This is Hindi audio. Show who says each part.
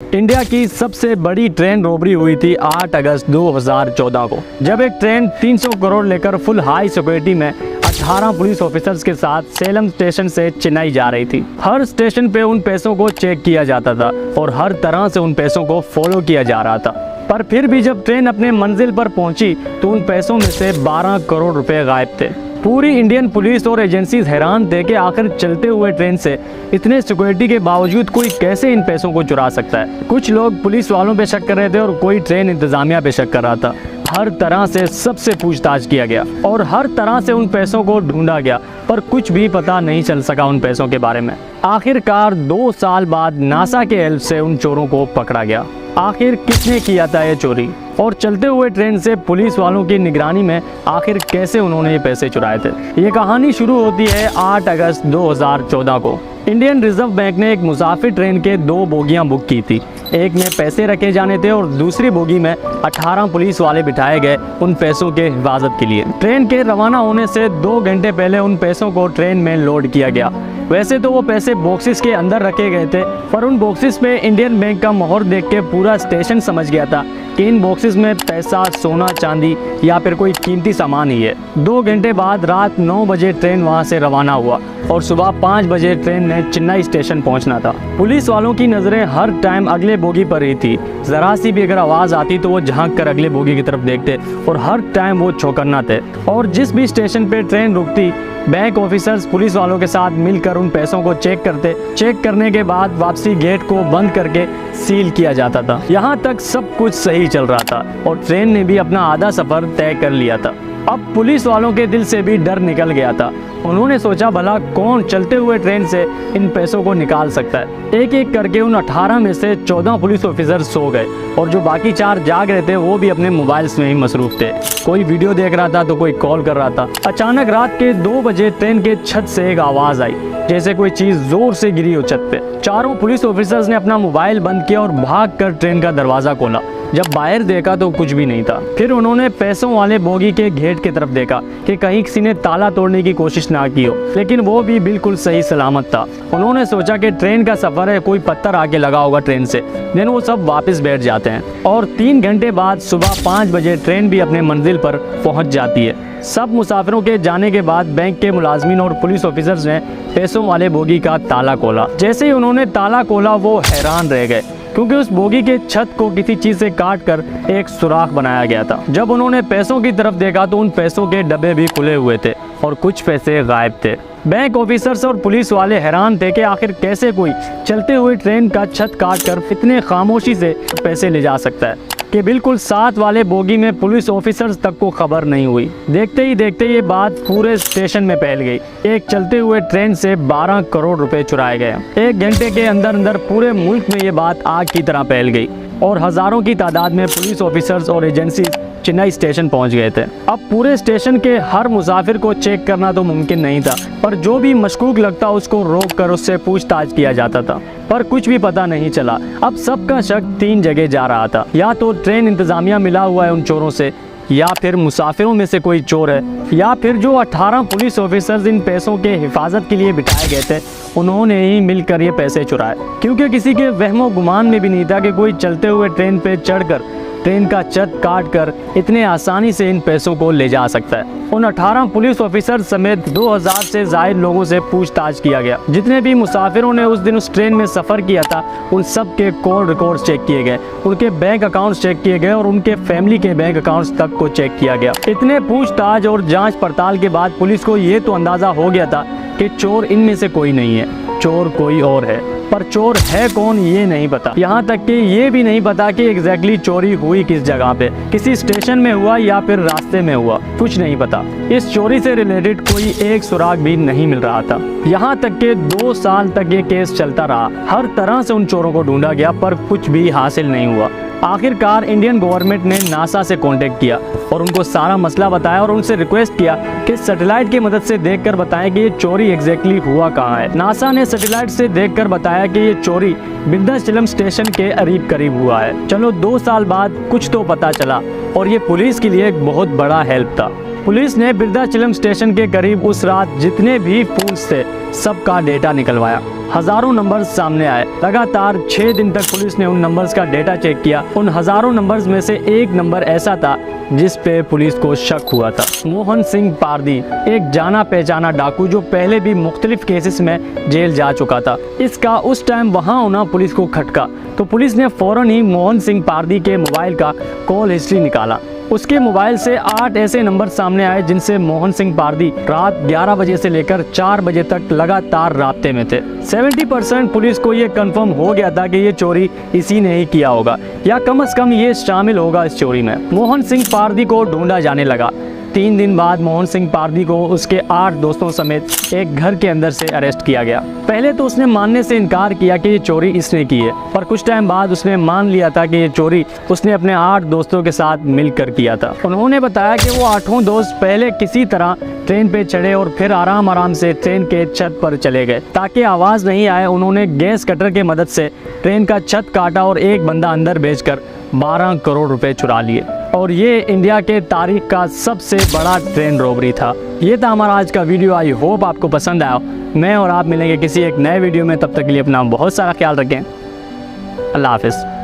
Speaker 1: इंडिया की सबसे बड़ी ट्रेन रॉबरी हुई थी 8 अगस्त 2014 को, जब एक ट्रेन 300 करोड़ लेकर फुल हाई सिक्योरिटी में 18 पुलिस ऑफिसर्स के साथ सेलम स्टेशन से चेन्नई जा रही थी। हर स्टेशन पे उन पैसों को चेक किया जाता था और हर तरह से उन पैसों को फॉलो किया जा रहा था। पर फिर भी जब ट्रेन अपने मंजिल पर पहुंची तो उन पैसों में से 12 करोड़ रुपए गायब थे। पूरी इंडियन पुलिस और एजेंसीज हैरान थे कि आखिर चलते हुए ट्रेन से इतने सिक्योरिटी के बावजूद कोई कैसे इन पैसों को चुरा सकता है। कुछ लोग पुलिस वालों पे शक कर रहे थे और कोई ट्रेन इंतजामिया पे शक कर रहा था। हर तरह से सबसे पूछताछ किया गया और हर तरह से उन पैसों को ढूंढा गया, पर कुछ भी पता नहीं चल सका उन पैसों के बारे में। आखिरकार 2 साल बाद नासा के हेल्प से उन चोरों को पकड़ा गया। आखिर किसने किया था ये चोरी और चलते हुए ट्रेन से पुलिस वालों की निगरानी में आखिर कैसे उन्होंने ये पैसे चुराए थे। ये कहानी शुरू होती है 8 अगस्त 2014 को। इंडियन रिजर्व बैंक ने एक मुसाफिर ट्रेन के 2 बोगियां बुक की थी। एक में पैसे रखे जाने थे और दूसरी बोगी में 18 पुलिस वाले बिठाए गए उन पैसों के हिफाजत के लिए। ट्रेन के रवाना होने से 2 घंटे पहले उन पैसों को ट्रेन में लोड किया गया। वैसे तो वो पैसे बॉक्सेस के अंदर रखे गए थे, पर उन बॉक्सेस पे इंडियन बैंक का मोहर देख के पूरा स्टेशन समझ गया था कि इन बॉक्सेस में पैसा, सोना, चांदी या फिर कोई कीमती सामान ही है। 2 घंटे बाद रात 9 बजे ट्रेन वहां से रवाना हुआ और सुबह 5 बजे ट्रेन ने चेन्नई स्टेशन पहुंचना था। पुलिस वालों की नजरें हर टाइम अगले बोगी पर ही थी। जरा सी भी अगर आवाज आती तो वो झांक कर अगले बोगी की तरफ देखते और हर टाइम वो चौकन्ना थे। और जिस भी स्टेशन पे ट्रेन रुकती, बैंक ऑफिसर्स पुलिस वालों के साथ मिलकर उन पैसों को चेक करते। चेक करने के बाद वापसी गेट को बंद करके सील किया जाता था। यहाँ तक सब कुछ सही चल रहा था और ट्रेन ने भी अपना आधा सफर तय कर लिया था। अब पुलिस वालों के दिल से भी डर निकल गया था। उन्होंने सोचा भला कौन चलते हुए ट्रेन से इन पैसों को निकाल सकता है। एक एक करके उन 18 में से 14 पुलिस ऑफिसर सो गए और जो बाकी 4 जाग रहे थे वो भी अपने मोबाइल्स में ही मसरूफ थे। कोई वीडियो देख रहा था तो कोई कॉल कर रहा था। अचानक रात के 2 बजे ट्रेन के छत से एक आवाज आई, जैसे कोई चीज जोर से गिरी हो छत पे। चारों पुलिस ऑफिसर्स ने अपना मोबाइल बंद किया और भागकर ट्रेन का दरवाजा खोला। जब बाहर देखा तो कुछ भी नहीं था। फिर उन्होंने पैसों वाले बोगी के गेट की तरफ देखा कि कहीं किसी ने ताला तोड़ने की कोशिश ना की हो, लेकिन वो भी बिल्कुल सही सलामत था। उन्होंने सोचा कि ट्रेन का सफर है, कोई पत्थर आके लगा होगा ट्रेन से। देन वो सब वापस बैठ जाते हैं और 3 घंटे बाद सुबह 5 बजे ट्रेन भी अपने मंजिल पर पहुंच जाती है। सब मुसाफिरों के जाने के बाद बैंक के मुलाजमीन और पुलिस ऑफिसर्स ने पैसों वाले बोगी का ताला खोला। जैसे ही उन्होंने ताला खोला वो हैरान रह गए, क्योंकि उस बोगी के छत को किसी चीज से काट कर एक सुराख बनाया गया था। जब उन्होंने पैसों की तरफ देखा तो उन पैसों के डब्बे भी खुले हुए थे और कुछ पैसे गायब थे। बैंक ऑफिसर्स और पुलिस वाले हैरान थे कि आखिर कैसे कोई चलते हुए ट्रेन का छत काट कर इतने खामोशी से पैसे ले जा सकता है कि बिल्कुल साथ वाले बोगी में पुलिस ऑफिसर्स तक को खबर नहीं हुई। देखते ही देखते ये बात पूरे स्टेशन में फैल गई। एक चलते हुए ट्रेन से 12 करोड़ रुपए चुराए गए। 1 घंटे के अंदर अंदर पूरे मुल्क में ये बात आग की तरह फैल गई और हजारों की तादाद में पुलिस ऑफिसर्स और एजेंसी चेन्नई स्टेशन पहुंच गए थे। अब पूरे स्टेशन के हर मुसाफिर को चेक करना तो मुमकिन नहीं था, पर जो भी मशकूक लगता उसको रोक कर उससे पूछताछ किया जाता था, पर कुछ भी पता नहीं चला। अब सबका शक 3 जगह जा रहा था। या तो ट्रेन इंतजामिया मिला हुआ है उन चोरों से, या फिर मुसाफिरों में से कोई चोर है, या फिर जो 18 पुलिस ऑफिसर्स इन पैसों के हिफाजत के लिए बिठाए गए थे उन्होंने ही मिलकर ये पैसे चुराए। क्योंकि किसी के वहमो गुमान में भी नहीं था कि कोई चलते हुए ट्रेन पे चढ़कर ट्रेन का छत काट कर इतने आसानी से इन पैसों को ले जा सकता है। उन 18 पुलिस ऑफिसर समेत 2000 से ज़ायद लोगों से पूछताछ किया गया। जितने भी मुसाफिरों ने उस दिन उस ट्रेन में सफ़र किया था उन सब के कॉल रिकॉर्ड्स चेक किए गए, उनके बैंक अकाउंट्स चेक किए गए और उनके फैमिली के बैंक अकाउंट्स तक को चेक किया गया। इतने पूछताछ और जाँच पड़ताल के बाद पुलिस को ये तो अंदाज़ा हो गया था कि चोर इनमें से कोई नहीं है, चोर कोई और है, पर चोर है कौन ये नहीं पता। यहाँ तक कि ये भी नहीं पता कि एग्जैक्टली चोरी हुई किस जगह पे, किसी स्टेशन में हुआ या फिर रास्ते में हुआ, कुछ नहीं पता। इस चोरी से रिलेटेड कोई एक सुराग भी नहीं मिल रहा था। यहाँ तक कि 2 साल तक ये केस चलता रहा। हर तरह से उन चोरों को ढूंढा गया पर कुछ भी हासिल नहीं हुआ। आखिरकार इंडियन गवर्नमेंट ने नासा से कांटेक्ट किया और उनको सारा मसला बताया और उनसे रिक्वेस्ट किया कि सैटेलाइट की मदद से देखकर बताएं कि ये चोरी एग्जैक्टली हुआ कहाँ है। नासा ने सैटेलाइट से देखकर बताया कि ये चोरी विंध्याचलम स्टेशन के करीब हुआ है। चलो 2 साल बाद कुछ तो पता चला और ये पुलिस के लिए एक बहुत बड़ा हेल्प था। पुलिस ने विंध्याचलम स्टेशन के करीब उस रात जितने भी फोन्स थे सबका डेटा निकलवाया हजारों नंबर्स सामने आए। लगातार 6 दिन तक पुलिस ने उन नंबर्स का डेटा चेक किया। उन हजारों नंबर्स में से एक नंबर ऐसा था जिस पे पुलिस को शक हुआ था। मोहन सिंह पारदी, एक जाना पहचाना डाकू जो पहले भी मुख्तलिफ केसेस में जेल जा चुका था। इसका उस टाइम वहाँ होना पुलिस को खटका, तो पुलिस ने फौरन ही मोहन सिंह पारदी के मोबाइल का कॉल हिस्ट्री निकाला। उसके मोबाइल से 8 ऐसे नंबर सामने आए जिनसे मोहन सिंह पारदी रात 11 बजे से लेकर 4 बजे तक लगातार राब्ते में थे। 70% पुलिस को ये कंफर्म हो गया था कि ये चोरी इसी ने ही किया होगा, या कम से कम ये शामिल होगा इस चोरी में। मोहन सिंह पारदी को ढूंढा जाने लगा। 3 दिन बाद मोहन सिंह पारदी को उसके 8 दोस्तों समेत एक घर के अंदर से अरेस्ट किया गया। पहले तो उसने मानने से इनकार किया कि ये चोरी इसने की है, पर कुछ टाइम बाद उसने मान लिया था कि ये चोरी उसने अपने 8 दोस्तों के साथ मिलकर किया था। उन्होंने बताया कि वो 8 दोस्त पहले किसी तरह ट्रेन पे चढ़े और फिर आराम से ट्रेन के छत पर चले गए। ताकि आवाज़ नहीं आए, उन्होंने गैस कटर की मदद से ट्रेन का छत काटा और एक बंदा अंदर भेजकर 12 करोड़ रुपए चुरा लिए। और ये इंडिया के तारीख का सबसे बड़ा ट्रेन रॉबरी था। ये था हमारा आज का वीडियो। आई होप आपको पसंद आया। मैं और आप मिलेंगे किसी एक नए वीडियो में, तब तक के लिए अपना बहुत सारा ख्याल रखें। अल्लाह हाफिज़।